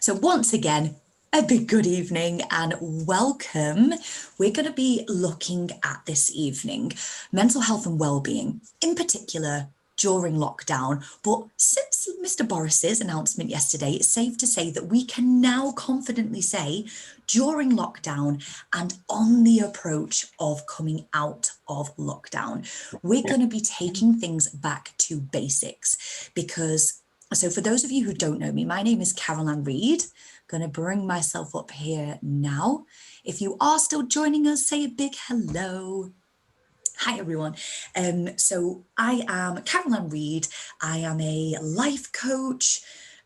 So once again, a big good evening and welcome. We're going to be looking at this evening mental health and well-being, in particular during lockdown. But since Mr. Boris's announcement yesterday, it's safe to say that we can now confidently say during lockdown and on the approach of coming out of lockdown, we're going to be taking things back to basics because so for those of you who don't know me, my name is Caroline Reed. I'm going to bring myself up here now. If you are still joining us, say a big hello. Hi, everyone. So I am Caroline Reed. I am a life coach,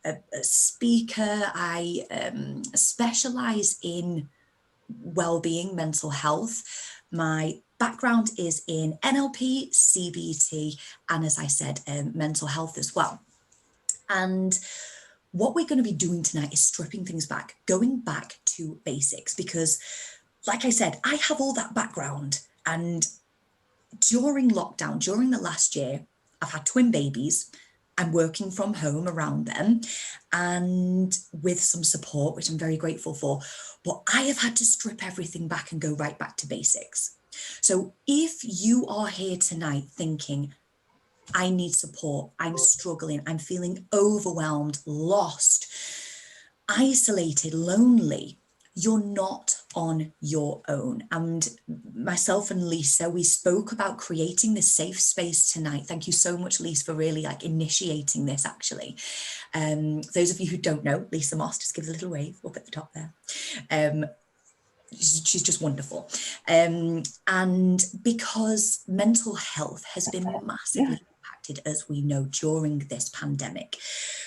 a speaker. I specialise in well-being, mental health. My background is in NLP, CBT, and as I said, mental health as well. And what we're going to be doing tonight is stripping things back, going back to basics, because like I said, I have all that background. And during lockdown, during the last year, I've had twin babies. I'm working from home around them and with some support, which I'm very grateful for. But I have had to strip everything back and go right back to basics. So if you are here tonight thinking, I need support, I'm struggling, I'm feeling overwhelmed, lost, isolated, lonely, you're not on your own. And myself and Lisa, we spoke about creating this safe space tonight. Thank you so much, Lisa, for really initiating this actually. Those of you who don't know, Lisa Moss, just give us a little wave up at the top there. She's just wonderful. And because mental health has been massively impacted, as we know, during this pandemic.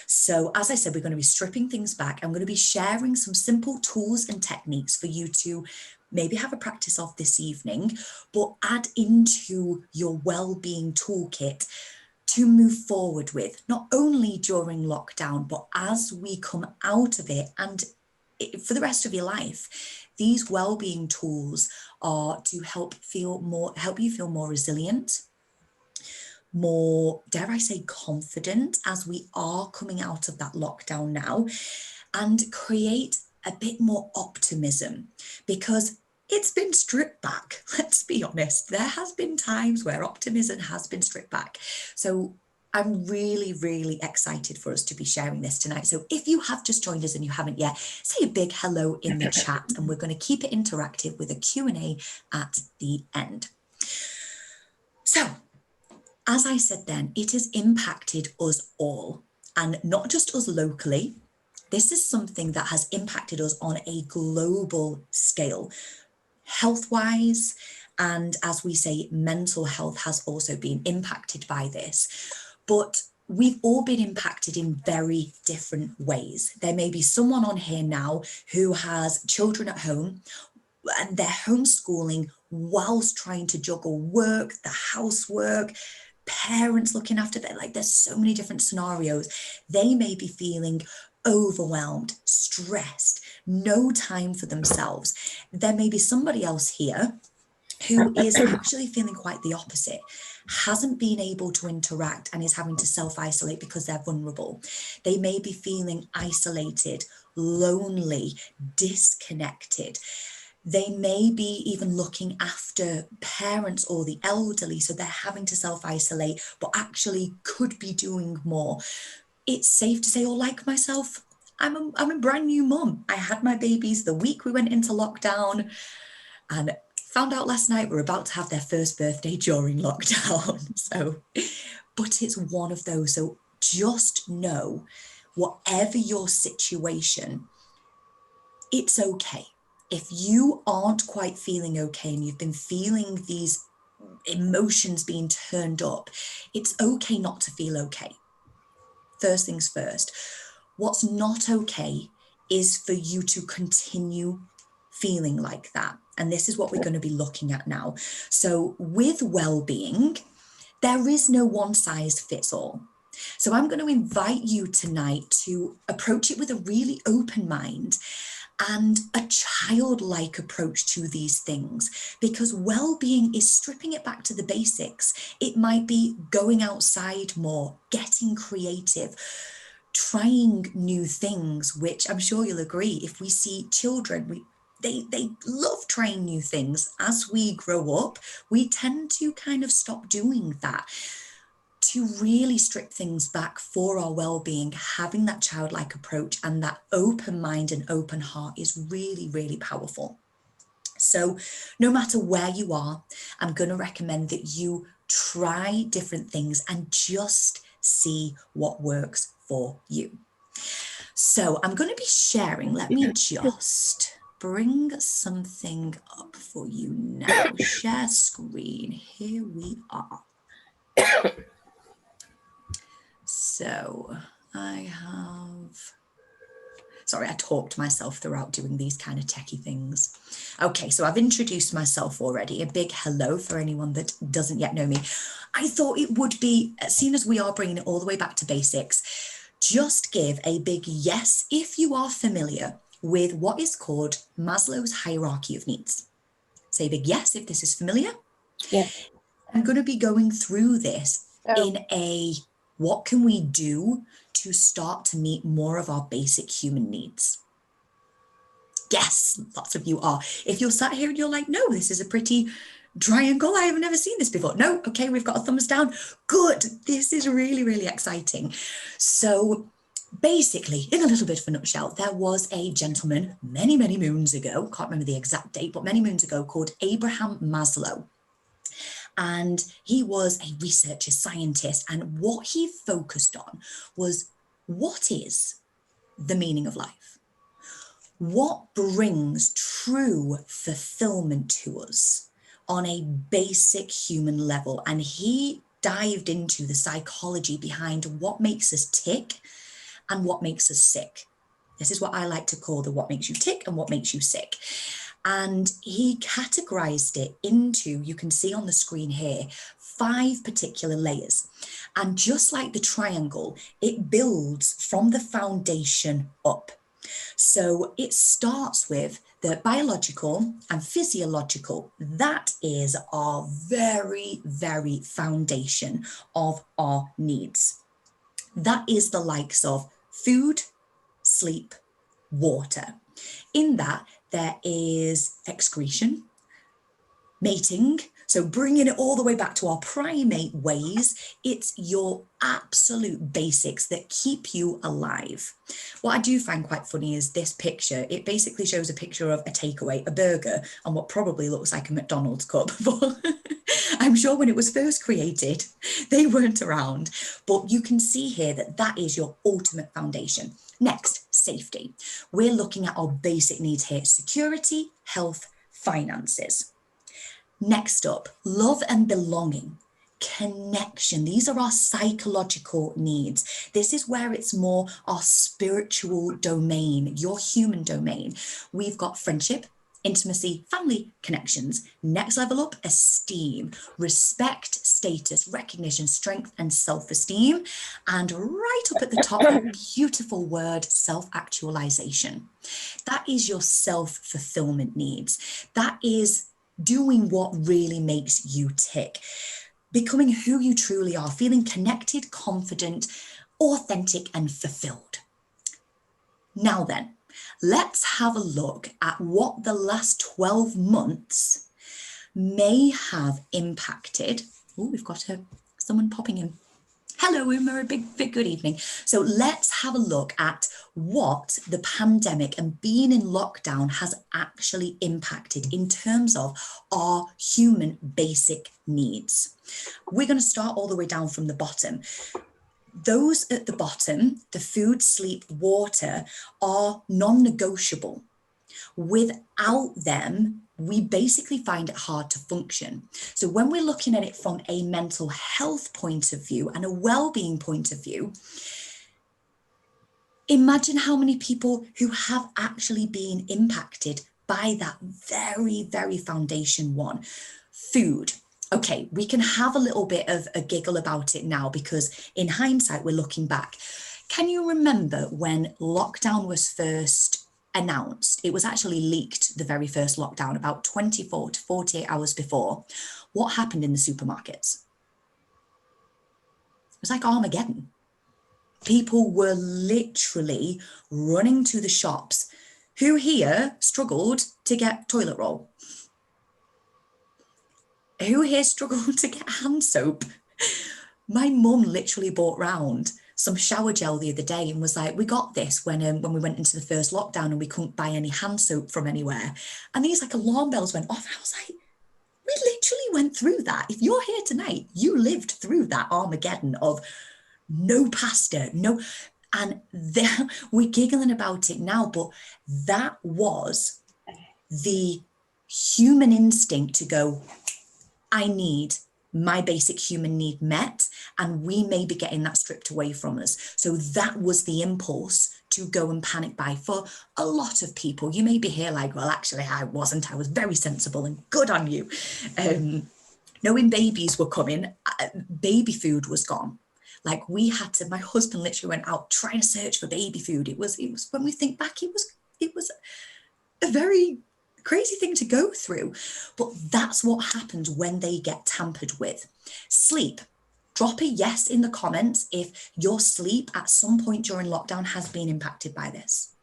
So as I said, we're going to be stripping things back. I'm going to be sharing some simple tools and techniques for you to maybe have a practice of this evening, but add into your well-being toolkit to move forward with, not only during lockdown, but as we come out of it and for the rest of your life. These well-being tools are to help you feel more resilient, more, dare I say, confident as we are coming out of that lockdown now, and create a bit more optimism because it's been stripped back. Let's be honest. There has been times where optimism has been stripped back. So I'm really, really excited for us to be sharing this tonight. So if you have just joined us and you haven't yet, say a big hello in the chat and we're going to keep it interactive with a Q&A at the end. So as I said then, it has impacted us all and not just us locally. This is something that has impacted us on a global scale, health-wise, and as we say, mental health has also been impacted by this. But we've all been impacted in very different ways. There may be someone on here now who has children at home and they're homeschooling whilst trying to juggle work, the housework, parents looking after them. There's so many different scenarios. They may be feeling overwhelmed, stressed, no time for themselves. There may be somebody else here who is actually feeling quite the opposite, hasn't been able to interact and is having to self-isolate because they're vulnerable. They may be feeling isolated, lonely, disconnected. They may be even looking after parents or the elderly, so they're having to self-isolate, but actually could be doing more. It's safe to say, or like myself, I'm a brand new mum. I had my babies the week we went into lockdown and found out last night we're about to have their first birthday during lockdown. But it's one of those. So just know, whatever your situation, it's okay. If you aren't quite feeling okay and you've been feeling these emotions being turned up, it's okay not to feel okay. First things first. What's not okay is for you to continue feeling like that. And this is what we're going to be looking at now. So with well-being, there is no one size fits all. So I'm going to invite you tonight to approach it with a really open mind and a childlike approach to these things, because well-being is stripping it back to the basics. It might be going outside more, getting creative, trying new things, which I'm sure you'll agree, if we see children, they love trying new things. As we grow up, we tend to kind of stop doing that. To really strip things back for our well-being, having that childlike approach and that open mind and open heart is really, really powerful. So no matter where you are, I'm going to recommend that you try different things and just see what works for you. So I'm going to be sharing, let me just bring something up for you now. Share screen, here we are. So I talked myself throughout doing these kind of techie things. Okay, so I've introduced myself already. A big hello for anyone that doesn't yet know me. I thought it would be, as soon as we are bringing it all the way back to basics, just give a big yes if you are familiar with what is called Maslow's hierarchy of needs. Say a big yes if this is familiar. Yeah. I'm going to be going through this in a what can we do to start to meet more of our basic human needs? Yes, lots of you are. If you're sat here and you're like, no, this is a pretty triangle, I have never seen this before. No, okay, we've got a thumbs down. Good, this is really, really exciting. So basically, in a little bit of a nutshell, there was a gentleman many, many moons ago, can't remember the exact date, but many moons ago, called Abraham Maslow. And he was a researcher, scientist, and what he focused on was, what is the meaning of life? What brings true fulfillment to us on a basic human level? And he dived into the psychology behind what makes us tick and what makes us sick. This is what I like to call the what makes you tick and what makes you sick. And he categorized it into, you can see on the screen here, 5 particular layers. And just like the triangle, it builds from the foundation up. So it starts with the biological and physiological. That is our very, very foundation of our needs. That is the likes of food, sleep, water. In that, there is excretion, mating. So bringing it all the way back to our primate ways, it's your absolute basics that keep you alive. What I do find quite funny is this picture. It basically shows a picture of a takeaway, a burger, and what probably looks like a McDonald's cup. But I'm sure when it was first created, they weren't around. But you can see here that that is your ultimate foundation. Next, safety. We're looking at our basic needs here: security, health, finances. Next up, love and belonging, connection. These are our psychological needs. This is where it's more our spiritual domain, your human domain. We've got friendship, intimacy, family connections. Next level up, esteem, respect, status, recognition, strength, and self-esteem. And right up at the top, that beautiful word, self-actualization. That is your self-fulfillment needs. That is doing what really makes you tick, becoming who you truly are, feeling connected, confident, authentic, and fulfilled. Now then, let's have a look at what the last 12 months may have impacted. Oh, we've got someone popping in. Hello, Uma, a big good evening. So let's have a look at what the pandemic and being in lockdown has actually impacted in terms of our human basic needs. We're going to start all the way down from the bottom. Those at the bottom, the food, sleep, water, are non-negotiable. Without them, we basically find it hard to function. So when we're looking at it from a mental health point of view and a well-being point of view, imagine how many people who have actually been impacted by that very, very foundation one. Food. Okay, we can have a little bit of a giggle about it now because in hindsight, we're looking back. Can you remember when lockdown was first announced? It was actually leaked, the very first lockdown, about 24 to 48 hours before. What happened in the supermarkets? It was like Armageddon. People were literally running to the shops. Who here struggled to get toilet roll? Who here struggled to get hand soap? My mum literally bought round some shower gel the other day and was like, we got this when we went into the first lockdown and we couldn't buy any hand soap from anywhere. And these like alarm bells went off. And I was like, we literally went through that. If you're here tonight, you lived through that Armageddon of no pasta, no. And we're giggling about it now, but that was the human instinct to go, I need my basic human need met, and we may be getting that stripped away from us. So that was the impulse to go and panic buy for a lot of people. You may be here like, well, actually, I wasn't. I was very sensible and good on you. Knowing babies were coming, baby food was gone. Like we had to, my husband literally went out trying to search for baby food. It was when we think back, it was a very crazy thing to go through, but that's what happens when they get tampered with. Sleep. Drop a yes in the comments if your sleep at some point during lockdown has been impacted by this.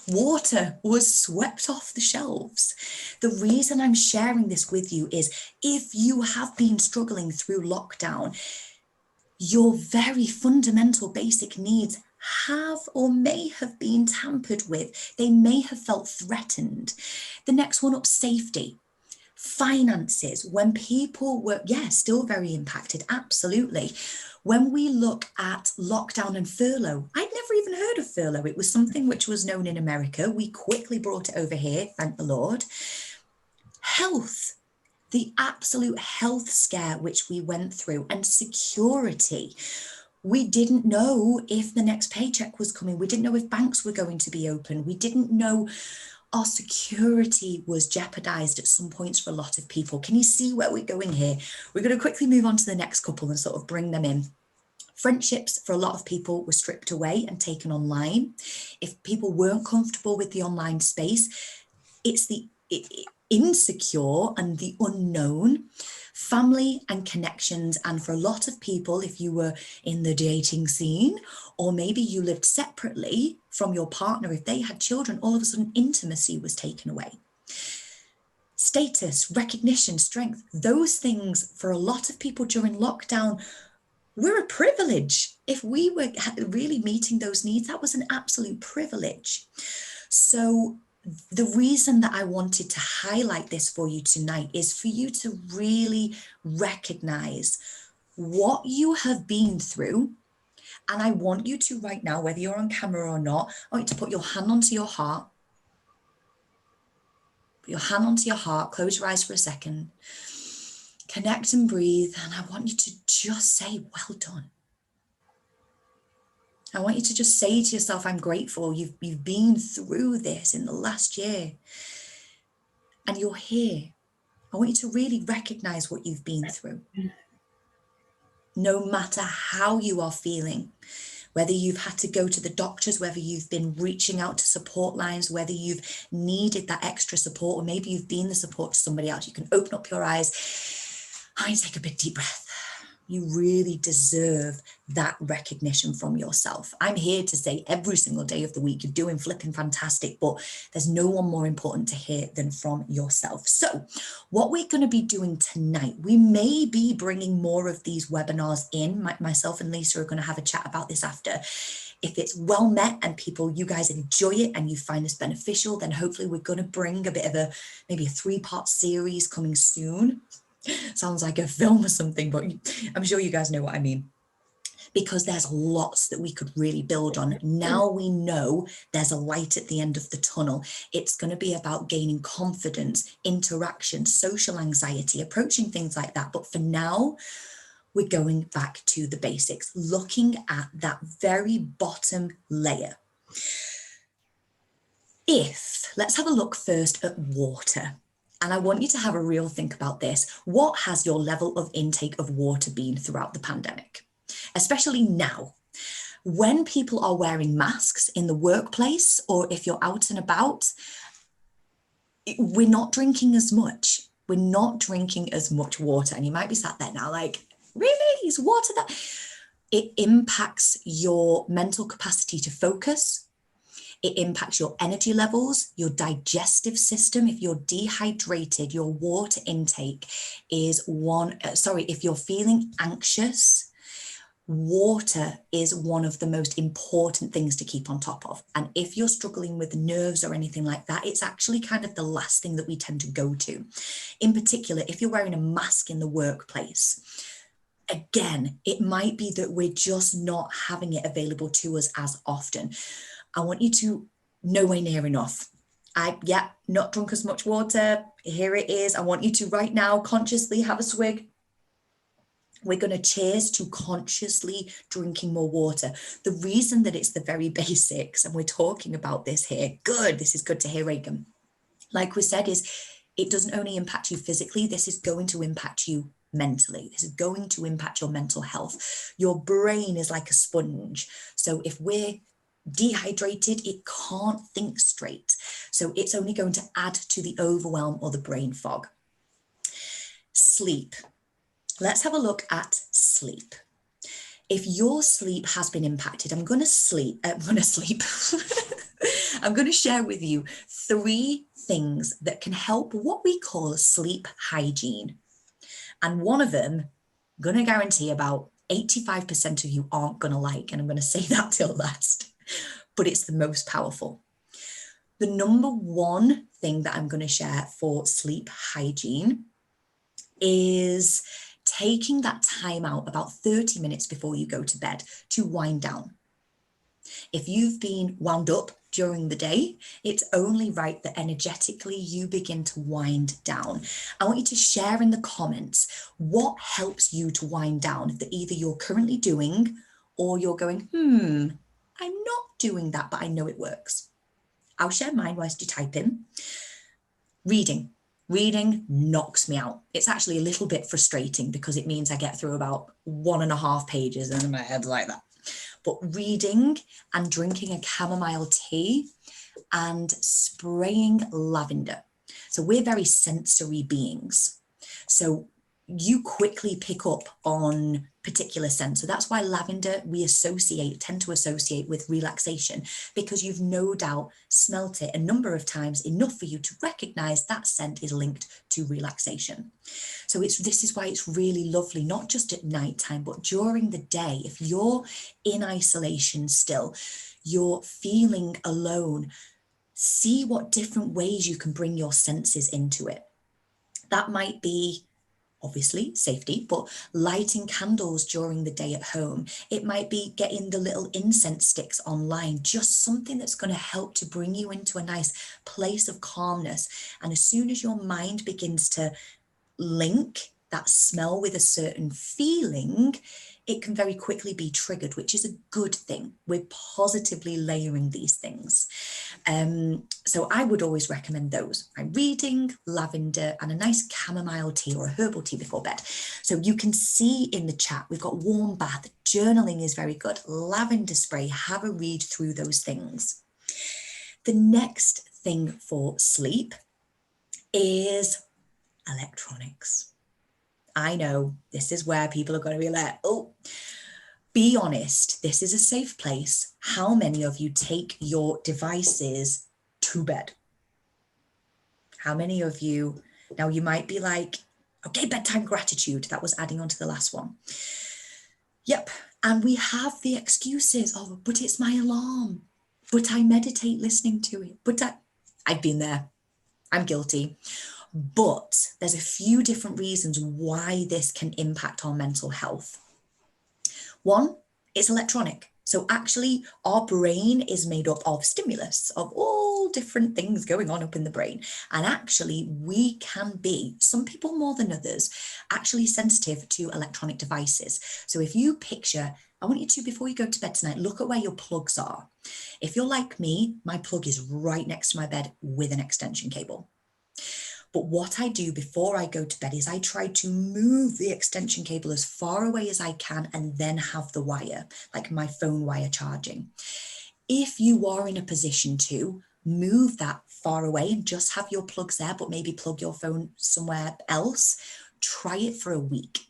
Water was swept off the shelves. The reason I'm sharing this with you is if you have been struggling through lockdown, your very fundamental basic needs have or may have been tampered with. They may have felt threatened. The next one up, safety. Finances, when people were, still very impacted, absolutely. When we look at lockdown and furlough, I'd never even heard of furlough. It was something which was known in America. We quickly brought it over here, thank the Lord. Health. The absolute health scare which we went through, and security. We didn't know if the next paycheck was coming. We didn't know if banks were going to be open. We didn't know our security was jeopardized at some points for a lot of people. Can you see where we're going here? We're going to quickly move on to the next couple and sort of bring them in. Friendships for a lot of people were stripped away and taken online. If people weren't comfortable with the online space, it's the insecure and the unknown, family and connections. And for a lot of people, if you were in the dating scene, or maybe you lived separately from your partner, if they had children, all of a sudden intimacy was taken away. Status, recognition, strength, those things for a lot of people during lockdown were a privilege. If we were really meeting those needs, that was an absolute privilege. So the reason that I wanted to highlight this for you tonight is for you to really recognize what you have been through. And I want you to right now, whether you're on camera or not, I want you to put your hand onto your heart. Put your hand onto your heart, close your eyes for a second, connect and breathe. And I want you to just say, well done. I want you to just say to yourself, I'm grateful. You've been through this in the last year and you're here. I want you to really recognize what you've been through. No matter how you are feeling, whether you've had to go to the doctors, whether you've been reaching out to support lines, whether you've needed that extra support, or maybe you've been the support to somebody else, you can open up your eyes and take a big deep breath. You really deserve that recognition from yourself. I'm here to say every single day of the week, you're doing flipping fantastic, but there's no one more important to hear than from yourself. So what we're going to be doing tonight, we may be bringing more of these webinars in. Myself and Lisa are going to have a chat about this after. If it's well met and people, you guys enjoy it and you find this beneficial, then hopefully we're going to bring a bit of maybe a 3-part series coming soon. Sounds like a film or something, but I'm sure you guys know what I mean. Because there's lots that we could really build on. Now we know there's a light at the end of the tunnel. It's going to be about gaining confidence, interaction, social anxiety, approaching things like that. But for now, we're going back to the basics, looking at that very bottom layer. Let's have a look first at water. And I want you to have a real think about this. What has your level of intake of water been throughout the pandemic? Especially now, when people are wearing masks in the workplace, or if you're out and about, we're not drinking as much. We're not drinking as much water. And you might be sat there now like, really? Is water that? It impacts your mental capacity to focus. It impacts your energy levels, your digestive system. If you're dehydrated, your water intake is if you're feeling anxious, water is one of the most important things to keep on top of. And if you're struggling with nerves or anything like that, it's actually kind of the last thing that we tend to go to. In particular, if you're wearing a mask in the workplace, again, it might be that we're just not having it available to us as often. I want you to nowhere near enough. Not drunk as much water. Here it is. I want you to right now consciously have a swig. We're going to cheers to consciously drinking more water. The reason that it's the very basics, and we're talking about this here, this is good to hear, Reagan. Like we said, is it doesn't only impact you physically, this is going to impact you mentally. This is going to impact your mental health. Your brain is like a sponge. So if we're dehydrated, it can't think straight. So it's only going to add to the overwhelm or the brain fog. Sleep. Let's have a look at sleep. If your sleep has been impacted, I'm going to share with you 3 things that can help what we call sleep hygiene. And one of them, I'm going to guarantee about 85% of you aren't going to like, and I'm going to say that till last, but it's the most powerful. The number 1 thing that I'm going to share for sleep hygiene is taking that time out about 30 minutes before you go to bed to wind down. If you've been wound up during the day, it's only right that energetically you begin to wind down. I want you to share in the comments what helps you to wind down that either you're currently doing or you're going, I'm not doing that, but I know it works. I'll share mine whilst you type in. Reading knocks me out. It's actually a little bit frustrating because it means I get through about 1.5 pages and my head's like that. But reading and drinking a chamomile tea and spraying lavender. So we're very sensory beings. So you quickly pick up on particular scents. So that's why lavender we tend to associate with relaxation, because you've no doubt smelt it a number of times enough for you to recognize that scent is linked to relaxation. So this is why it's really lovely, not just at nighttime, but during the day. If you're in isolation still, you're feeling alone, see what different ways you can bring your senses into it. That might be obviously safety, but lighting candles during the day at home. It might be getting the little incense sticks online, just something that's going to help to bring you into a nice place of calmness. And as soon as your mind begins to link that smell with a certain feeling, it can very quickly be triggered, which is a good thing. We're positively layering these things. So I would always recommend those. Reading, lavender, and a nice chamomile tea or a herbal tea before bed. So you can see in the chat, we've got warm bath, journaling is very good, lavender spray, have a read through those things. The next thing for sleep is electronics. I know this is where people are going to be like, be honest, this is a safe place. How many of you take your devices to bed? How many of you, now you might be like, okay, bedtime gratitude, that was adding on to the last one. Yep, and we have the excuses of, but it's my alarm, but I meditate listening to it, but I've been there, I'm guilty. But there's a few different reasons why this can impact our mental health. One, it's electronic. So actually our brain is made up of stimulus, of all different things going on up in the brain. And actually we can be, some people more than others, actually sensitive to electronic devices. So if you picture, I want you to, before you go to bed tonight, look at where your plugs are. If you're like me, my plug is right next to my bed with an extension cable. But what I do before I go to bed is I try to move the extension cable as far away as I can and then have the wire, like my phone wire charging. If you are in a position to move that far away and just have your plugs there, but maybe plug your phone somewhere else, try it for a week.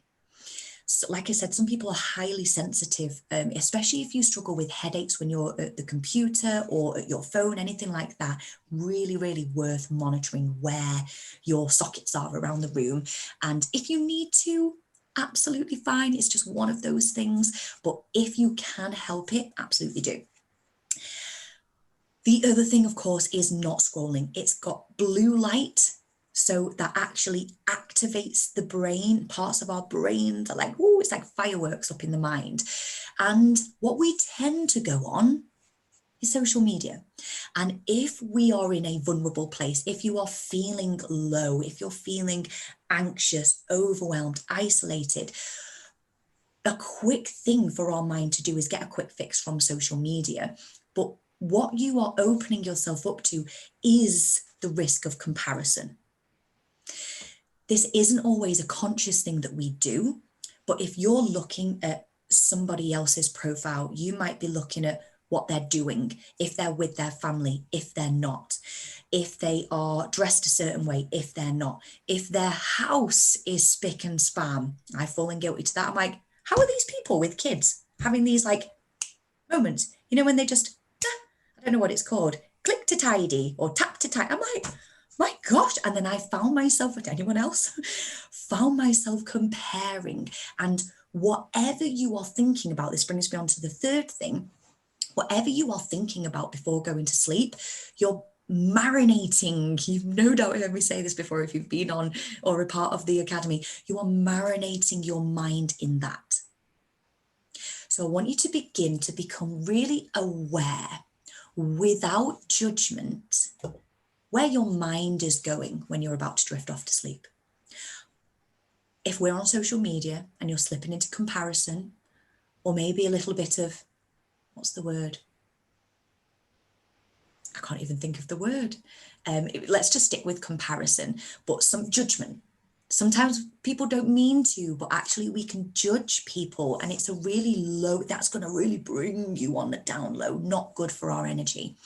So, like I said, some people are highly sensitive, especially if you struggle with headaches when you're at the computer or at your phone, anything like that. Really, really worth monitoring where your sockets are around the room. And if you need to, absolutely fine. It's just one of those things. But if you can help it, absolutely do. The other thing, of course, is not scrolling. It's got blue light. So that actually activates the brain, parts of our brain that like, oh, it's like fireworks up in the mind. And what we tend to go on is social media. And if we are in a vulnerable place, if you are feeling low, if you're feeling anxious, overwhelmed, isolated, a quick thing for our mind to do is get a quick fix from social media. But what you are opening yourself up to is the risk of comparison. This isn't always a conscious thing that we do, but if you're looking at somebody else's profile, you might be looking at what they're doing, if they're with their family, if they're not, if they are dressed a certain way, if they're not, if their house is spick and span. I've fallen guilty to that. I'm like, how are these people with kids having these like moments, you know, when they just, I don't know what it's called, click to tidy or tap to tidy. I'm like, my gosh. And then I found myself, with anyone else, found myself comparing. And whatever you are thinking about, this brings me on to the third thing, whatever you are thinking about before going to sleep, you're marinating. You've no doubt heard me say this before if you've been on or a part of the academy. You are marinating your mind in that. So I want you to begin to become really aware, without judgment, where your mind is going when you're about to drift off to sleep. If we're on social media and you're slipping into comparison, or maybe a little bit of, what's the word? I can't even think of the word. Let's just stick with comparison, but some judgment. Sometimes people don't mean to, but actually we can judge people, and it's a really low, that's going to really bring you on the down low, not good for our energy.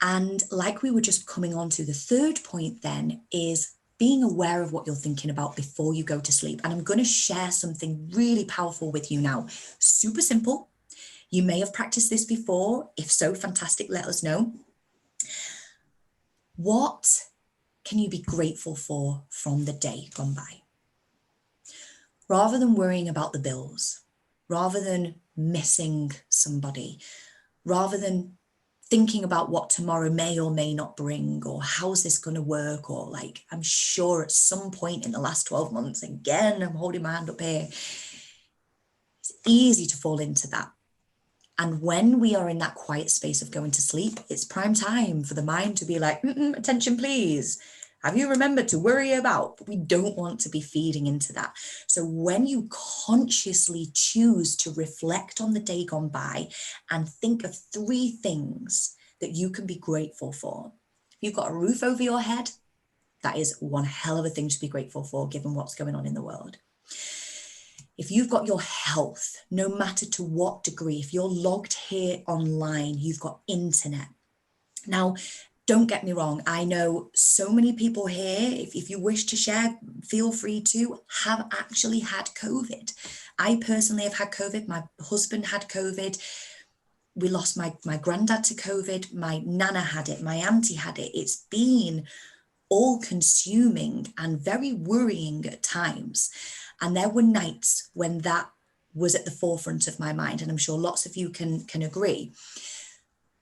And like we were just coming on to, the third point then is being aware of what you're thinking about before you go to sleep. And I'm going to share something really powerful with you now. Super simple. You may have practiced this before. If so, fantastic, let us know. What can you be grateful for from the day gone by? Rather than worrying about the bills, rather than missing somebody, rather than thinking about what tomorrow may or may not bring, or how's this going to work, or like, I'm sure at some point in the last 12 months, again, I'm holding my hand up here, it's easy to fall into that. And when we are in that quiet space of going to sleep, it's prime time for the mind to be like, attention, please. Have you remembered to worry about? But we don't want to be feeding into that. So when you consciously choose to reflect on the day gone by and think of 3 things that you can be grateful for. If you've got a roof over your head, that is one hell of a thing to be grateful for, given what's going on in the world. If you've got your health, no matter to what degree, if you're logged here online, you've got internet. Now, don't get me wrong. I know so many people here, if you wish to share, feel free to, have actually had COVID. I personally have had COVID. My husband had COVID. We lost my granddad to COVID. My nana had it. My auntie had it. It's been all consuming and very worrying at times. And there were nights when that was at the forefront of my mind. And I'm sure lots of you can agree.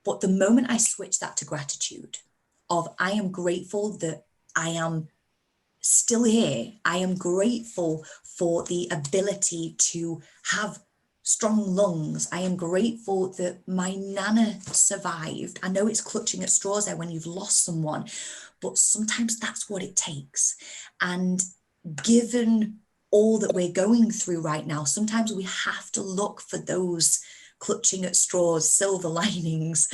But the moment I switched that to gratitude of, I am grateful that I am still here. I am grateful for the ability to have strong lungs. I am grateful that my nana survived. I know it's clutching at straws there when you've lost someone, but sometimes that's what it takes. And given all that we're going through right now, sometimes we have to look for those clutching at straws, silver linings,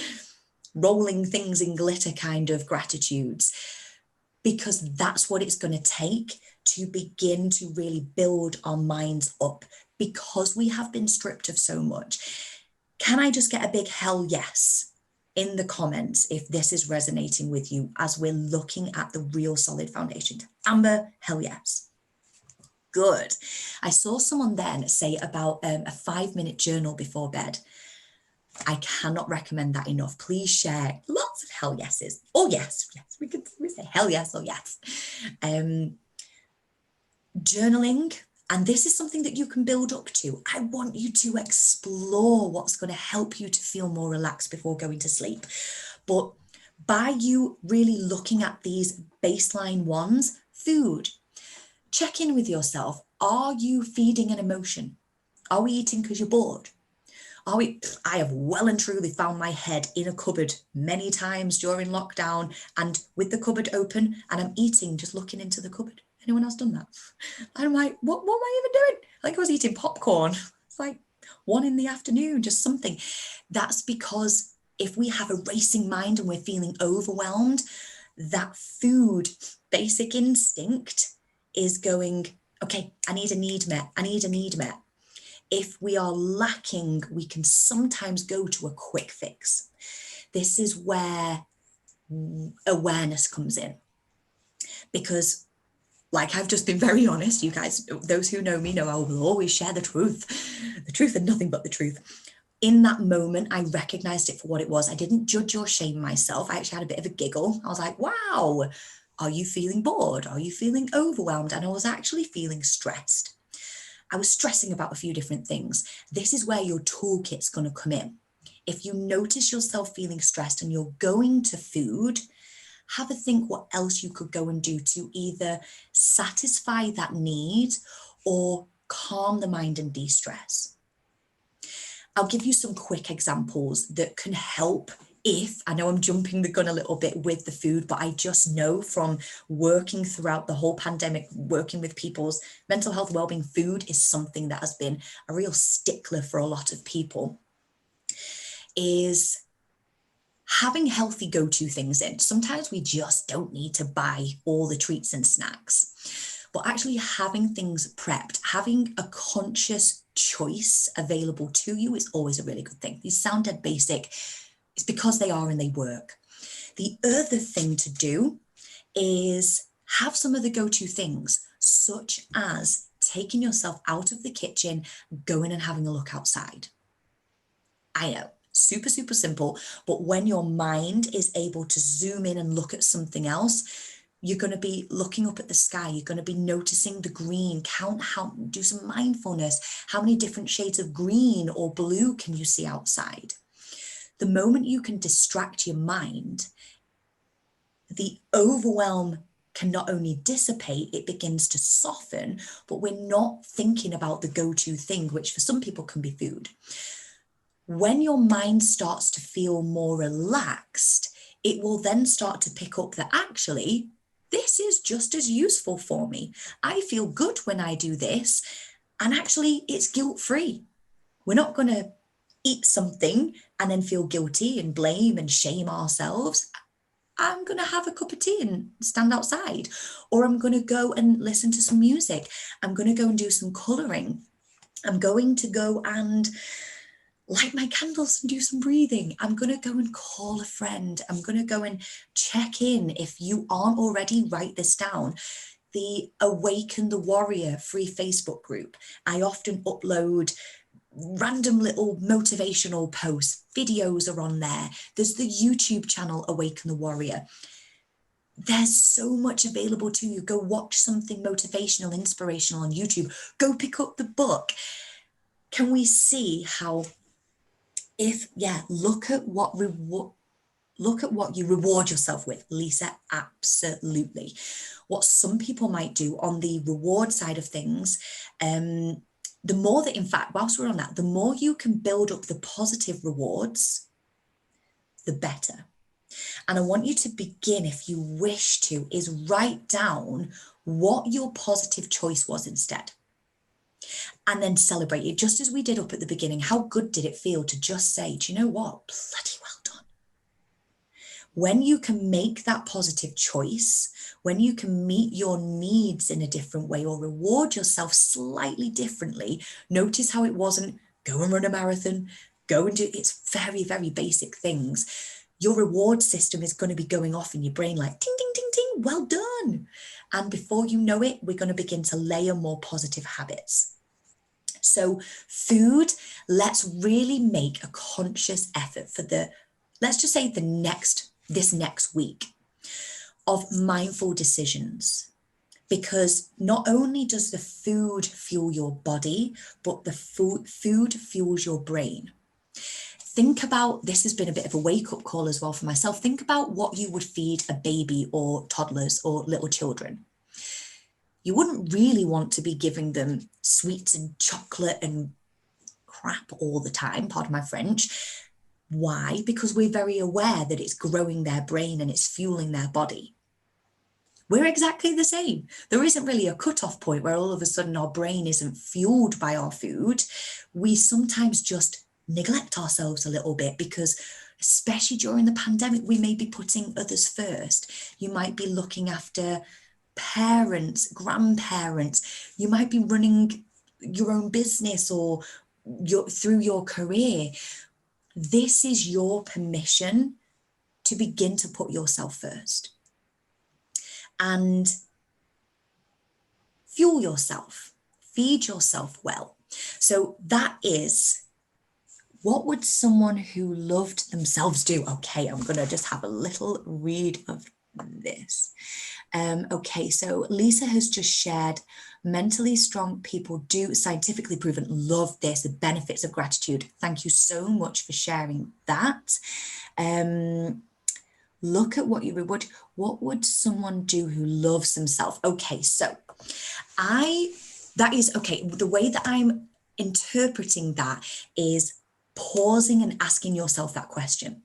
rolling things in glitter kind of gratitudes, because that's what it's going to take to begin to really build our minds up, because we have been stripped of so much. Can I just get a big hell yes in the comments if this is resonating with you as we're looking at the real solid foundation? Amber, hell yes. good. I saw someone then say about a 5-minute journal before bed. I cannot recommend that enough. Please share lots of hell yeses. Oh yes, we say hell yes or yes. Journaling, and this is something that you can build up to. I want you to explore what's going to help you to feel more relaxed before going to sleep. But by you really looking at these baseline ones, food, check in with yourself. Are you feeding an emotion? Are we eating because you're bored? I have well and truly found my head in a cupboard many times during lockdown and with the cupboard open, and I'm eating just looking into the cupboard. Anyone else done that? And I'm like, what am I even doing? Like I was eating popcorn. It's like 1 PM, just something. That's because if we have a racing mind and we're feeling overwhelmed, that food basic instinct is going, okay, I need a need met. I need a need met. If we are lacking, we can sometimes go to a quick fix. This is where awareness comes in. Because, like I've just been very honest, you guys, those who know me know I will always share the truth and nothing but the truth. In that moment, I recognized it for what it was. I didn't judge or shame myself. I actually had a bit of a giggle. I was like, wow, are you feeling bored? Are you feeling overwhelmed? And I was actually feeling stressed. I was stressing about a few different things. This is where your toolkit's going to come in. If you notice yourself feeling stressed and you're going to food, have a think what else you could go and do to either satisfy that need or calm the mind and de-stress. I'll give you some quick examples that can help. If I know I'm jumping the gun a little bit with the food, but I just know from working throughout the whole pandemic, working with people's mental health, wellbeing, food is something that has been a real stickler for a lot of people, is having healthy go-to things in. Sometimes we just don't need to buy all the treats and snacks, but actually having things prepped, having a conscious choice available to you is always a really good thing. These sound dead basic. It's because they are and they work. The other thing to do is have some of the go-to things, such as taking yourself out of the kitchen, going and having a look outside. I know, super, super simple, but when your mind is able to zoom in and look at something else, you're going to be looking up at the sky. You're going to be noticing the green, do some mindfulness. How many different shades of green or blue can you see outside? The moment you can distract your mind, the overwhelm can not only dissipate, it begins to soften, but we're not thinking about the go-to thing, which for some people can be food. When your mind starts to feel more relaxed, it will then start to pick up that actually, this is just as useful for me. I feel good when I do this, and actually it's guilt-free. We're not going to eat something and then feel guilty and blame and shame ourselves. I'm going to have a cup of tea and stand outside, or I'm going to go and listen to some music. I'm going to go and do some colouring. I'm going to go and light my candles and do some breathing. I'm going to go and call a friend. I'm going to go and check in. If you aren't already, write this down. The Awaken the Warrior free Facebook group. I often upload random little motivational posts, videos are on there. There's the YouTube channel Awaken the Warrior. There's so much available to you. Go watch something motivational, inspirational on YouTube. Go pick up the book. Can we see how look at what you reward yourself with, Lisa, absolutely. What some people might do on the reward side of things, the more that, in fact, whilst we're on that, the more you can build up the positive rewards, the better. And I want you to begin, if you wish to, is write down what your positive choice was instead. And then celebrate it, just as we did up at the beginning. How good did it feel to just say, do you know what? Bloody well done. When you can make that positive choice, when you can meet your needs in a different way or reward yourself slightly differently, notice how it wasn't go and run a marathon, go and do, it's very, very basic things. Your reward system is going to be going off in your brain like ting, ting, ting, ting. well done. And before you know it, we're going to begin to layer more positive habits. So food, let's really make a conscious effort for let's just say this next week of mindful decisions. Because not only does the food fuel your body, but the food fuels your brain. Think about, this has been a bit of a wake-up call as well for myself. Think about what you would feed a baby or toddlers or little children. You wouldn't really want to be giving them sweets and chocolate and crap all the time, pardon my French. Why? Because we're very aware that it's growing their brain and it's fueling their body. We're exactly the same. There isn't really a cutoff point where all of a sudden our brain isn't fueled by our food. We sometimes just neglect ourselves a little bit because, especially during the pandemic, we may be putting others first. You might be looking after parents, grandparents. You might be running your own business or through your career. This is your permission to begin to put yourself first and fuel yourself, feed yourself well. So that is, what would someone who loved themselves do? Okay, I'm going to just have a little read of this. Okay, so Lisa has just shared, mentally strong people do, scientifically proven, love this, the benefits of gratitude. Thank you so much for sharing that. Look at what what would someone do who loves themselves? Okay, so the way that I'm interpreting that is pausing and asking yourself that question.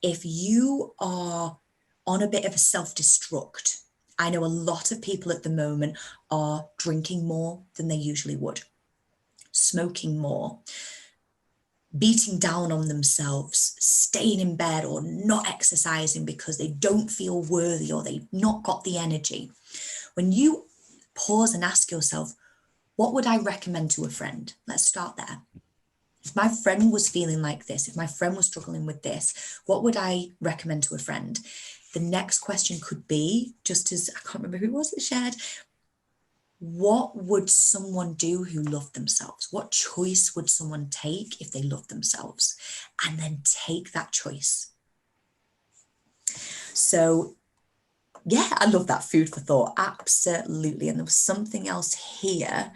If you are on a bit of a self-destruct, I know a lot of people at the moment are drinking more than they usually would, smoking more, beating down on themselves, staying in bed or not exercising because they don't feel worthy or they've not got the energy. When you pause and ask yourself, what would I recommend to a friend? Let's start there. If my friend was feeling like this, if my friend was struggling with this, what would I recommend to a friend? The next question could be, just as I can't remember who it was that shared, what would someone do who loved themselves? What choice would someone take if they loved themselves? And then take that choice. So yeah, I love that, food for thought. Absolutely. And there was something else here.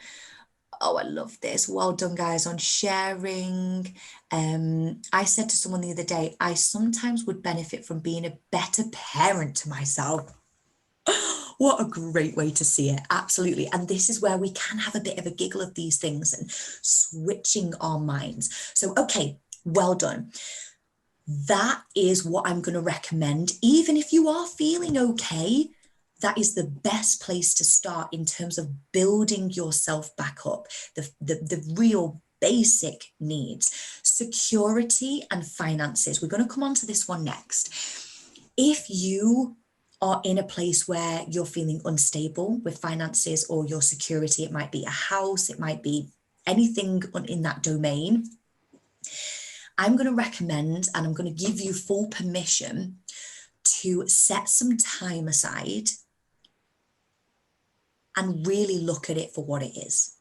Oh, I love this. Well done, guys, on sharing. I said to someone the other day, I sometimes would benefit from being a better parent to myself. What a great way to see it. Absolutely. And this is where we can have a bit of a giggle of these things and switching our minds. So, okay, well done. That is what I'm going to recommend. Even if you are feeling okay, that is the best place to start in terms of building yourself back up. The real basic needs, security and finances. We're going to come on to this one next. If you are in a place where you're feeling unstable with finances or your security, it might be a house, it might be anything in that domain, I'm going to recommend, and I'm going to give you full permission to set some time aside and really look at it for what it is.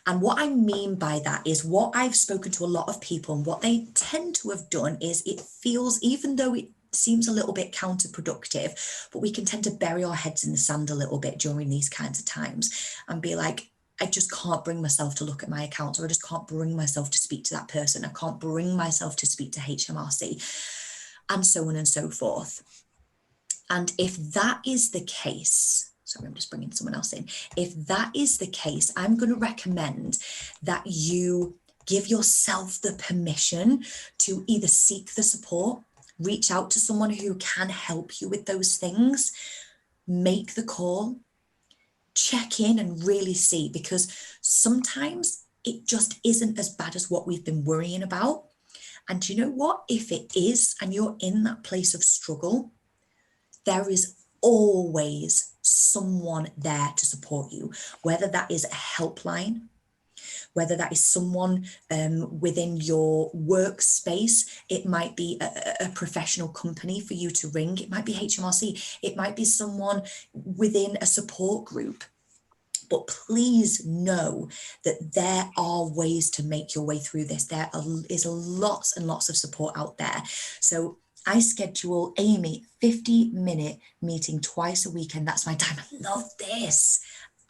And what I mean by that is, what I've spoken to a lot of people and what they tend to have done is, it feels, even though it seems a little bit counterproductive, but we can tend to bury our heads in the sand a little bit during these kinds of times and be like, I just can't bring myself to look at my accounts, or I just can't bring myself to speak to that person. I can't bring myself to speak to HMRC, and so on and so forth. And if that is the case, sorry, I'm just bringing someone else in. If that is the case, I'm going to recommend that you give yourself the permission to either seek the support, reach out to someone who can help you with those things, make the call, check in and really see, because sometimes it just isn't as bad as what we've been worrying about. And you know what? If it is, and you're in that place of struggle, there is always someone there to support you, whether that is a helpline, whether that is someone within your workspace. It might be a professional company for you to ring. It might be HMRC. It might be someone within a support group. But please know that there are ways to make your way through this. There is lots and lots of support out there. So I schedule Amy 50-minute meeting twice a week, and that's my time. I love this.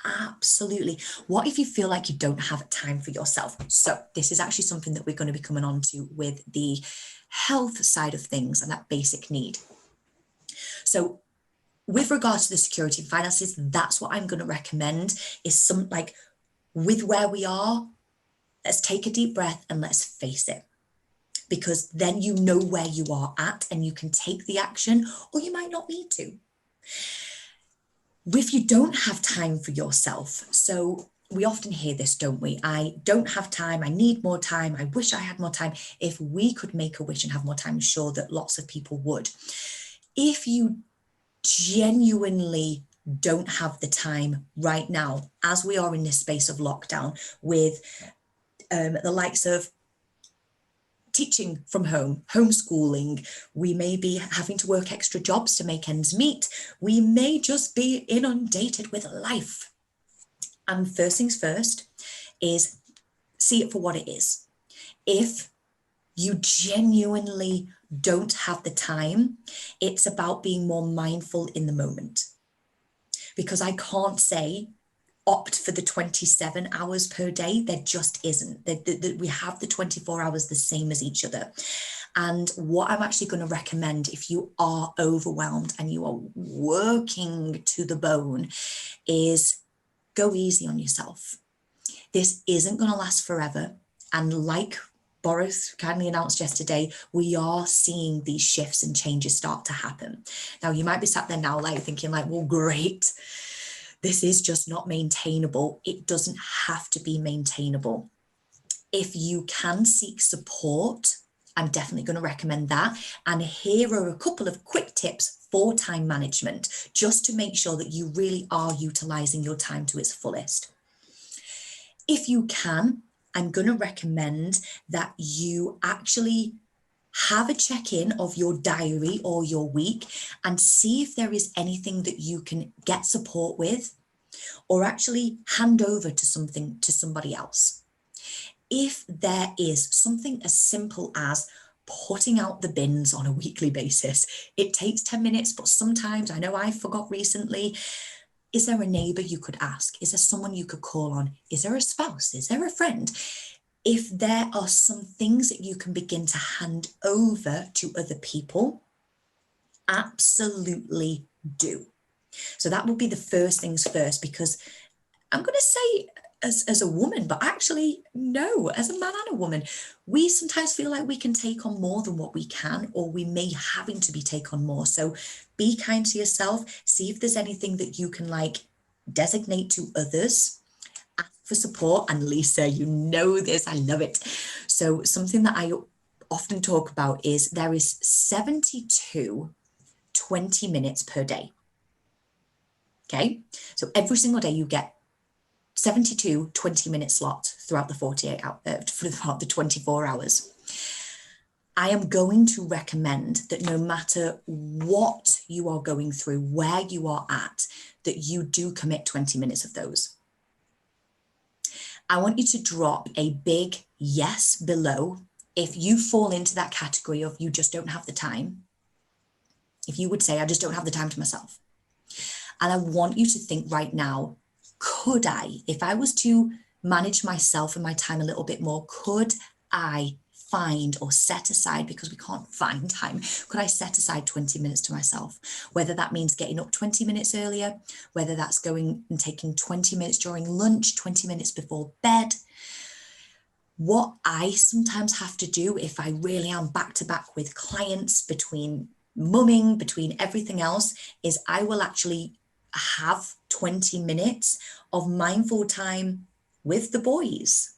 Absolutely. What if you feel like you don't have time for yourself? So this is actually something that we're going to be coming on to with the health side of things and that basic need. So with regards to the security and finances, that's what I'm going to recommend, is some, like, with where we are, let's take a deep breath and let's face it. Because then you know where you are at and you can take the action, or you might not need to. If you don't have time for yourself, so we often hear this, don't we? I don't have time, I need more time, I wish I had more time. If we could make a wish and have more time, I'm sure that lots of people would. If you genuinely don't have the time right now, as we are in this space of lockdown, with the likes of teaching from home, homeschooling, we may be having to work extra jobs to make ends meet, we may just be inundated with life. And first things first is see it for what it is. If you genuinely don't have the time, it's about being more mindful in the moment. Because I can't say opt for the 27 hours per day. There just isn't. We have the 24 hours the same as each other. And what I'm actually going to recommend, if you are overwhelmed and you are working to the bone, is go easy on yourself. This isn't going to last forever. And like Boris kindly announced yesterday, we are seeing these shifts and changes start to happen. Now, you might be sat there now like thinking like, well, great, this is just not maintainable. It doesn't have to be maintainable. If you can seek support, I'm definitely going to recommend that. And here are a couple of quick tips for time management, just to make sure that you really are utilizing your time to its fullest. If you can, I'm going to recommend that you actually have a check-in of your diary or your week and see if there is anything that you can get support with, or actually hand over to somebody else. If there is something as simple as putting out the bins on a weekly basis, it takes 10 minutes, but sometimes, I know I forgot recently, is there a neighbor you could ask? Is there someone you could call on? Is there a spouse? Is there a friend? If there are some things that you can begin to hand over to other people, absolutely do. So that will be the first things first, because I'm going to say as a woman, but actually, no, as a man and a woman, we sometimes feel like we can take on more than what we can, or we may having to be take on more. So be kind to yourself. See if there's anything that you can like designate to others. Ask for support. And Lisa, you know this, I love it. So something that I often talk about is there is 72 20 minutes per day. Okay, so every single day you get 72 20-minute slots throughout the 48 hours, throughout the 24 hours. I am going to recommend that no matter what you are going through, where you are at, that you do commit 20 minutes of those. I want you to drop a big yes below if you fall into that category of you just don't have the time. If you would say, I just don't have the time to myself. And I want you to think right now, could I, if I was to manage myself and my time a little bit more, could I find or set aside, because we can't find time, could I set aside 20 minutes to myself? Whether that means getting up 20 minutes earlier, whether that's going and taking 20 minutes during lunch, 20 minutes before bed. What I sometimes have to do if I really am back to back with clients, between mumming, between everything else, is I will actually have 20 minutes of mindful time with the boys.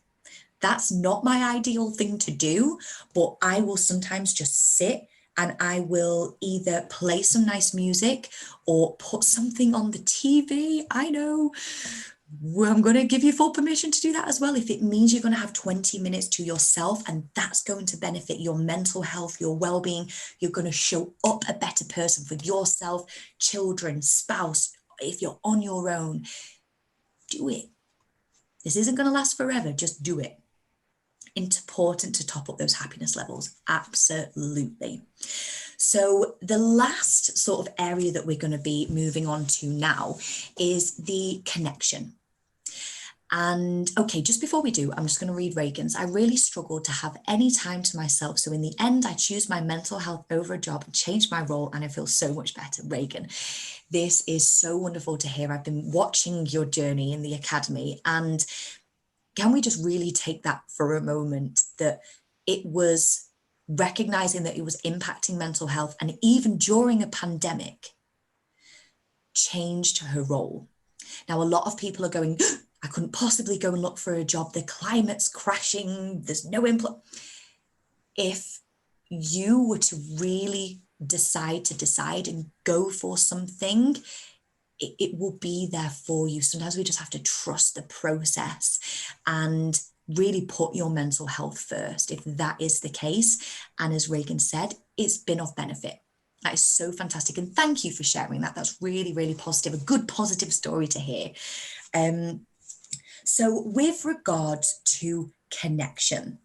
That's not my ideal thing to do, but I will sometimes just sit and I will either play some nice music or put something on the TV. I know, I'm going to give you full permission to do that as well. If it means you're going to have 20 minutes to yourself, and that's going to benefit your mental health, your well-being, you're going to show up a better person for yourself, children, spouse. If you're on your own, do it. This isn't going to last forever. Just do it. Important to top up those happiness levels. Absolutely. So the last sort of area that we're going to be moving on to now is the connection. And okay, just before we do, I'm just going to read Reagan's. I really struggled to have any time to myself. So in the end, I choose my mental health over a job and change my role, and I feel so much better. Reagan, this is so wonderful to hear. I've been watching your journey in the academy, and can we just really take that for a moment, that it was recognizing that it was impacting mental health, and even during a pandemic, changed her role. Now, a lot of people are going, I couldn't possibly go and look for a job. The climate's crashing. There's no If you were to really decide and go for something, it will be there for you. Sometimes we just have to trust the process and really put your mental health first, if that is the case. And as Reagan said, it's been of benefit. That is so fantastic. And thank you for sharing that. That's really, really positive, a good positive story to hear. So with regard to connection,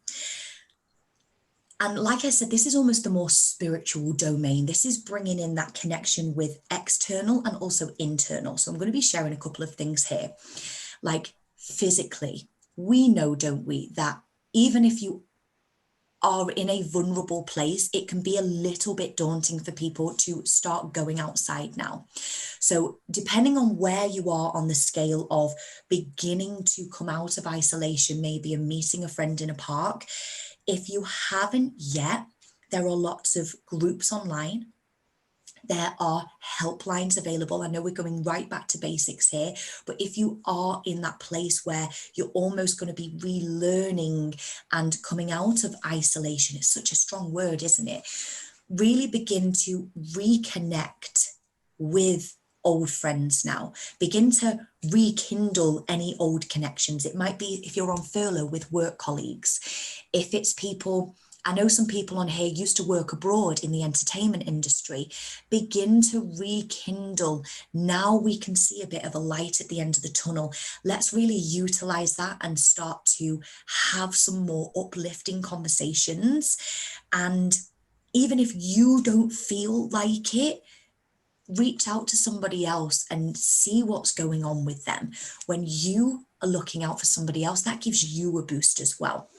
and like I said, this is almost the more spiritual domain. This is bringing in that connection with external and also internal. So I'm going to be sharing a couple of things here. Like physically, we know, don't we, that even if you are in a vulnerable place, it can be a little bit daunting for people to start going outside now. So depending on where you are on the scale of beginning to come out of isolation, maybe a meeting a friend in a park, if you haven't yet, there are lots of groups online. There are helplines available. I know we're going right back to basics here, but if you are in that place where you're almost going to be relearning and coming out of isolation, it's such a strong word, isn't it? Really begin to reconnect with old friends now. Begin to rekindle any old connections. It might be if you're on furlough with work colleagues. If it's people, I know some people on here used to work abroad in the entertainment industry. Begin to rekindle. Now we can see a bit of a light at the end of the tunnel. Let's really utilize that and start to have some more uplifting conversations. And even if you don't feel like it, reach out to somebody else and see what's going on with them. When you are looking out for somebody else, that gives you a boost as well.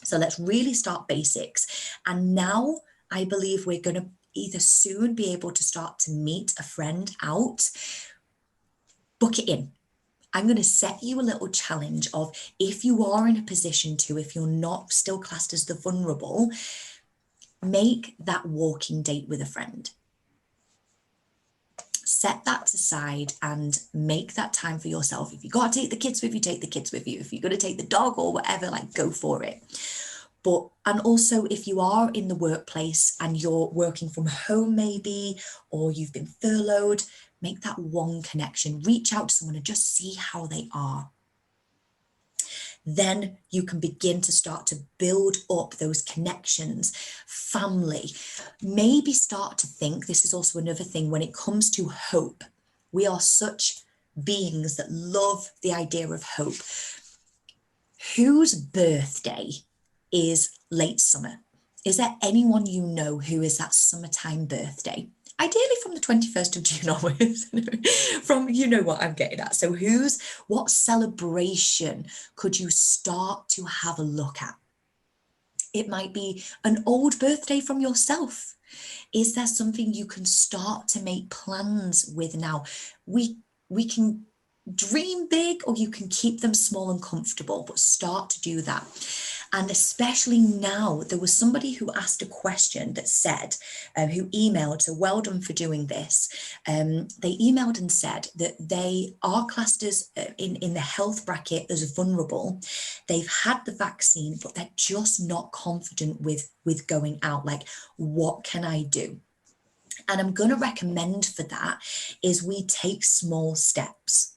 So let's really start basics. And now I believe we're going to either soon be able to start to meet a friend out. Book it in. I'm going to set you a little challenge of, if you are in a position to, if you're not still classed as the vulnerable, make that walking date with a friend. Set that aside and make that time for yourself. If you got to take the kids with you, take the kids with you. If you're going to take the dog or whatever, like, go for it. But, and also if you are in the workplace and you're working from home maybe, or you've been furloughed, make that one connection. Reach out to someone and just see how they are. Then you can begin to start to build up those connections, family. Maybe start to think, this is also another thing when it comes to hope. We are such beings that love the idea of hope. Whose birthday is late summer? Is there anyone you know who is that summertime birthday? Ideally from the 21st of June onwards, from, you know what I'm getting at. So what celebration could you start to have a look at? It might be an old birthday from yourself. Is there something you can start to make plans with now? We can dream big, or you can keep them small and comfortable, but start to do that. And especially now, there was somebody who asked a question that said, who emailed, so well done for doing this. They emailed and said that they are classed as in the health bracket as vulnerable. They've had the vaccine, but they're just not confident with going out. Like, what can I do? And I'm going to recommend for that is we take small steps.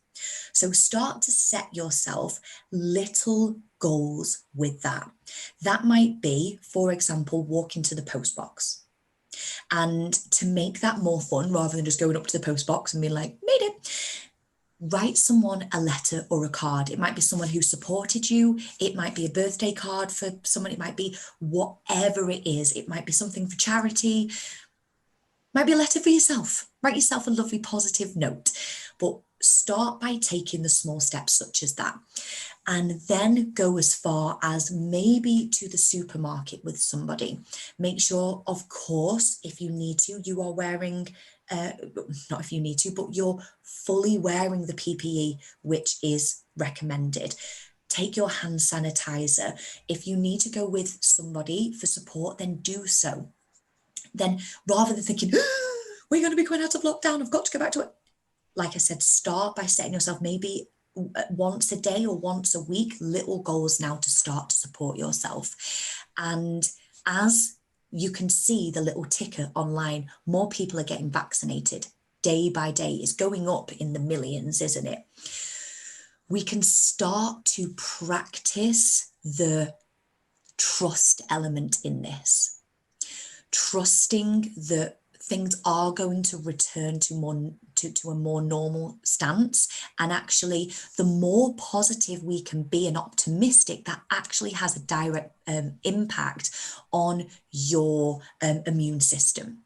So start to set yourself little goals with that. That might be, for example, walking to the post box. And to make that more fun, rather than just going up to the post box and being like, made it, write someone a letter or a card. It might be someone who supported you. It might be a birthday card for someone. It might be whatever it is. It might be something for charity. Might be a letter for yourself. Write yourself a lovely positive note. But start by taking the small steps such as that. And then go as far as maybe to the supermarket with somebody. Make sure, of course, if you need to, you are wearing, not if you need to, but you're fully wearing the PPE, which is recommended. Take your hand sanitizer. If you need to go with somebody for support, then do so. Then rather than thinking, we're going to be going out of lockdown, I've got to go back to it. Like I said, start by setting yourself maybe once a day or once a week, little goals now to start to support yourself. And as you can see the little ticker online, more people are getting vaccinated day by day. It's going up in the millions, isn't it? We can start to practice the trust element in this. Trusting that things are going to return to a more normal stance. And actually, the more positive we can be and optimistic, that actually has a direct impact on your immune system.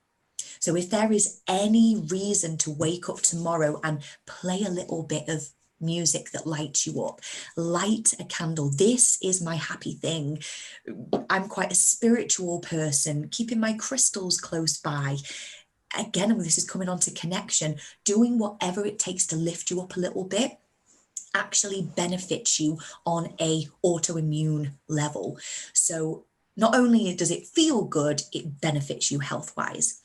So if there is any reason to wake up tomorrow and play a little bit of music that lights you up, light a candle. This is my happy thing. I'm quite a spiritual person, keeping my crystals close by. Again, this is coming on to connection. Doing whatever it takes to lift you up a little bit actually benefits you on a autoimmune level. So not only does it feel good, it benefits you health-wise.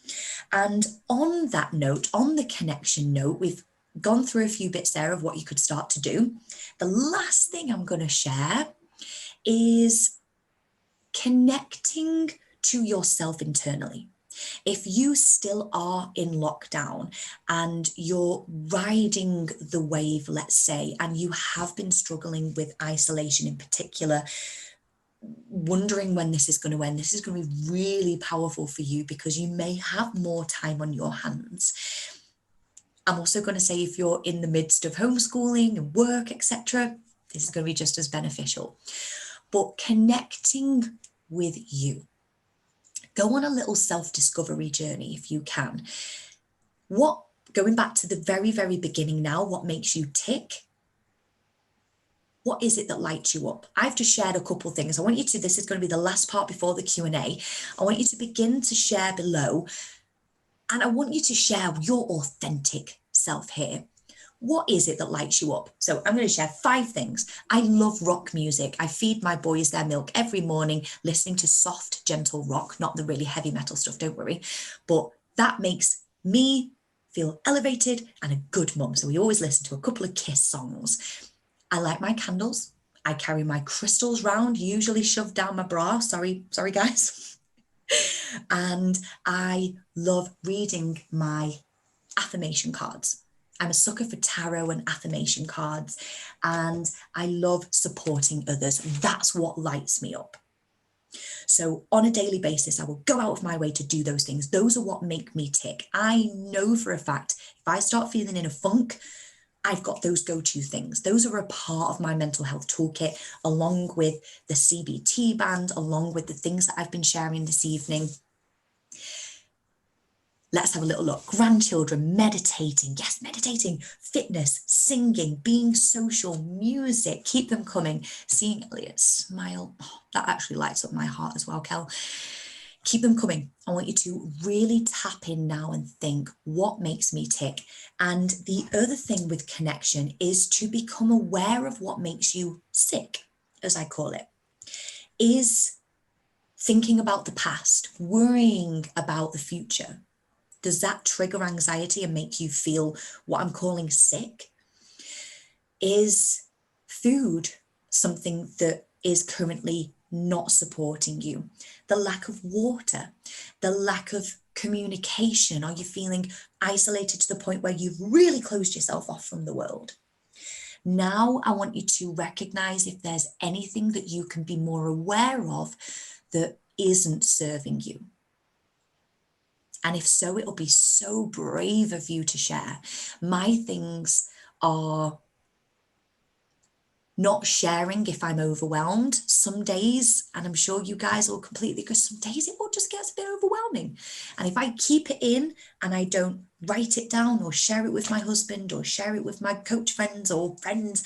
And on that note, on the connection note, we've gone through a few bits there of what you could start to do. The last thing I'm going to share is connecting to yourself internally. If you still are in lockdown and you're riding the wave, let's say, and you have been struggling with isolation in particular, wondering when this is going to end, this is going to be really powerful for you because you may have more time on your hands. I'm also going to say if you're in the midst of homeschooling and work, etc., this is going to be just as beneficial. But connecting with you. Go on a little self-discovery journey if you can. Going back to the very, very beginning now, what makes you tick? What is it that lights you up? I've just shared a couple of things. I want you to, this is going to be the last part before the Q&A. I want you to begin to share below. And I want you to share your authentic self here. What is it that lights you up? So I'm going to share 5 things. I love rock music. I feed my boys their milk every morning, listening to soft, gentle rock, not the really heavy metal stuff, don't worry. But that makes me feel elevated and a good mum. So we always listen to a couple of Kiss songs. I like my candles. I carry my crystals round, usually shoved down my bra. Sorry guys. And I love reading my affirmation cards. I'm a sucker for tarot and affirmation cards, and I love supporting others. That's what lights me up. So on a daily basis, I will go out of my way to do those things. Those are what make me tick. I know for a fact, if I start feeling in a funk, I've got those go-to things. Those are a part of my mental health toolkit, along with the CBT band, along with the things that I've been sharing this evening. Let's have a little look. Grandchildren, meditating. Yes, meditating. Fitness, singing, being social, music. Keep them coming. Seeing Elliot smile. Oh, that actually lights up my heart as well, Kel. Keep them coming. I want you to really tap in now and think, what makes me tick? And the other thing with connection is to become aware of what makes you sick, as I call it. Is thinking about the past, worrying about the future. Does that trigger anxiety and make you feel what I'm calling sick? Is food something that is currently not supporting you? The lack of water, the lack of communication. Are you feeling isolated to the point where you've really closed yourself off from the world? Now I want you to recognize if there's anything that you can be more aware of that isn't serving you. And if so, it'll be so brave of you to share. My things are not sharing if I'm overwhelmed. Some days, and I'm sure you guys will completely, because some days it will just get a bit overwhelming. And if I keep it in and I don't write it down or share it with my husband or share it with my coach friends or friends,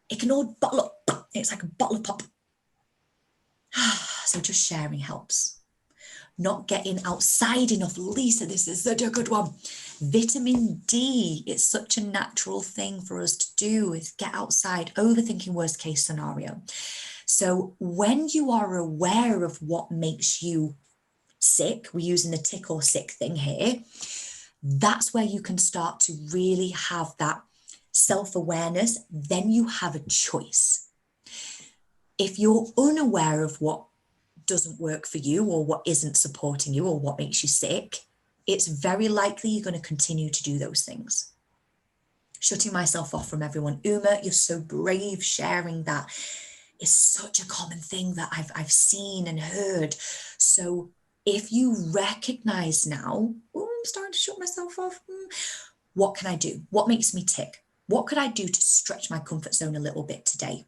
it can all bottle up. It's like a bottle of pop. So just sharing helps. Not getting outside enough. Lisa, this is such a good one. Vitamin D, it's such a natural thing for us to do, is get outside, overthinking worst case scenario. So when you are aware of what makes you sick, we're using the tick or sick thing here, that's where you can start to really have that self-awareness. Then you have a choice. If you're unaware of what doesn't work for you or what isn't supporting you or what makes you sick, it's very likely you're going to continue to do those things. Shutting myself off from everyone. Uma, you're so brave sharing that. It's such a common thing that I've seen and heard. So if you recognize now, oh, I'm starting to shut myself off. What can I do? What makes me tick? What could I do to stretch my comfort zone a little bit today?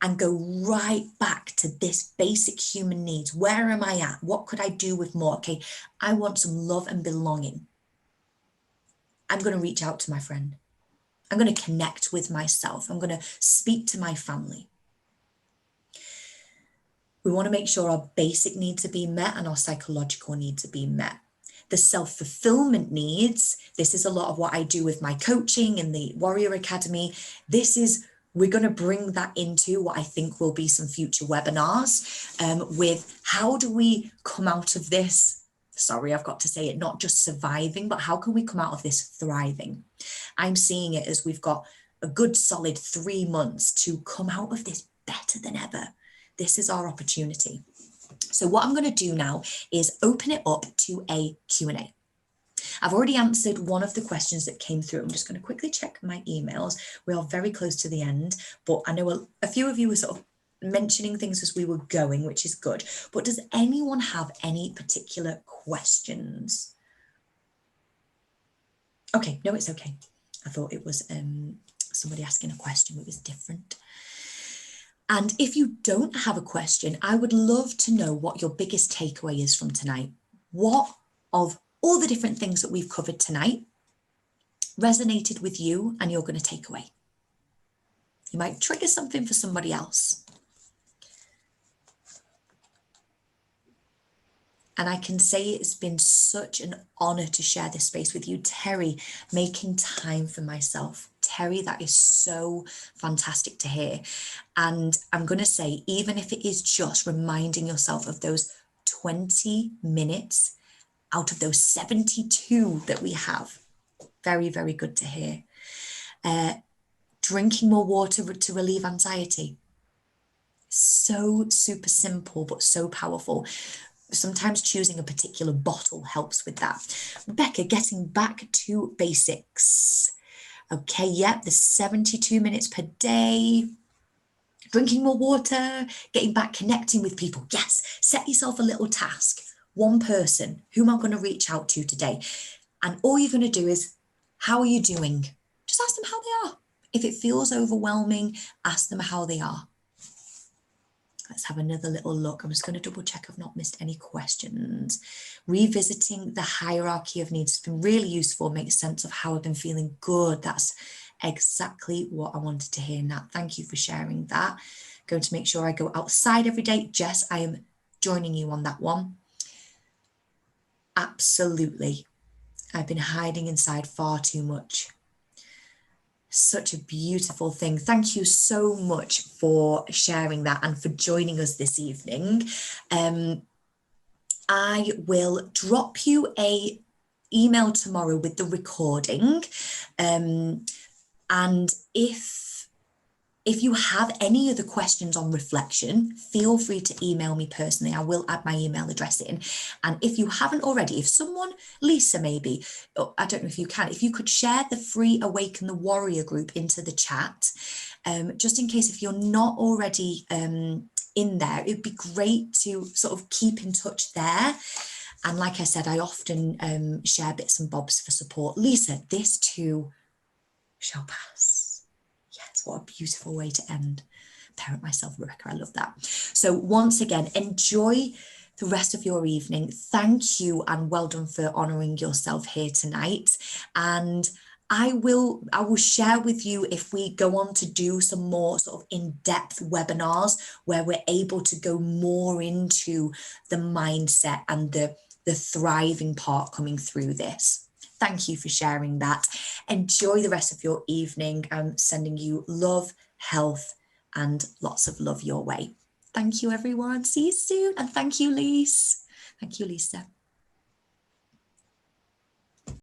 And go right back to this basic human needs. Where am I at? What could I do with more? Okay, I want some love and belonging. I'm going to reach out to my friend. I'm going to connect with myself. I'm going to speak to my family. We want to make sure our basic needs are being met and our psychological needs are being met. The self-fulfillment needs, this is a lot of what I do with my coaching in the Warrior Academy. We're going to bring that into what I think will be some future webinars with how do we come out of this? Sorry, I've got to say it, not just surviving, but how can we come out of this thriving? I'm seeing it as we've got a good solid 3 months to come out of this better than ever. This is our opportunity. So what I'm going to do now is open it up to a Q&A. I've already answered one of the questions that came through. I'm just going to quickly check my emails. We are very close to the end, but I know a few of you were sort of mentioning things as we were going, which is good. But does anyone have any particular questions? Okay, no, it's okay. I thought it was somebody asking a question. It was different. And if you don't have a question, I would love to know what your biggest takeaway is from tonight. What of all the different things that we've covered tonight resonated with you and you're going to take away? You might trigger something for somebody else. And I can say it's been such an honor to share this space with you. Terry, making time for myself. Terry, that is so fantastic to hear. And I'm going to say, even if it is just reminding yourself of those 20 minutes out of those 72 that we have, very, very good to hear. Drinking more water to relieve anxiety. So super simple, but so powerful. Sometimes choosing a particular bottle helps with that. Rebecca, getting back to basics. Okay, yep, the 72 minutes per day. Drinking more water, getting back, connecting with people. Yes, set yourself a little task. One person, whom I'm going to reach out to today. And all you're going to do is, how are you doing? Just ask them how they are. If it feels overwhelming, ask them how they are. Let's have another little look. I'm just going to double check I've not missed any questions. Revisiting the hierarchy of needs has been really useful. Makes sense of how I've been feeling good. That's exactly what I wanted to hear, Nat. Thank you for sharing that. Going to make sure I go outside every day. Jess, I am joining you on that one. Absolutely. I've been hiding inside far too much. Such a beautiful thing. Thank you so much for sharing that and for joining us this evening. I will drop you a email tomorrow with the recording. And if If you have any other questions on reflection, feel free to email me personally. I will add my email address in. And if you haven't already, if someone, Lisa maybe, I don't know if you can, if you could share the free Awaken the Warrior group into the chat, just in case if you're not already in there, it'd be great to sort of keep in touch there. And like I said, I often share bits and bobs for support. Lisa, this too shall pass. Yes, what a beautiful way to end. Parent myself, Rebecca, I love that. So once again, enjoy the rest of your evening. Thank you and well done for honouring yourself here tonight. And I will share with you if we go on to do some more sort of in-depth webinars where we're able to go more into the mindset and the thriving part coming through this. Thank you for sharing that. Enjoy the rest of your evening. I'm sending you love, health, and lots of love your way. Thank you, everyone. See you soon. And thank you, Lisa. Thank you, Lisa.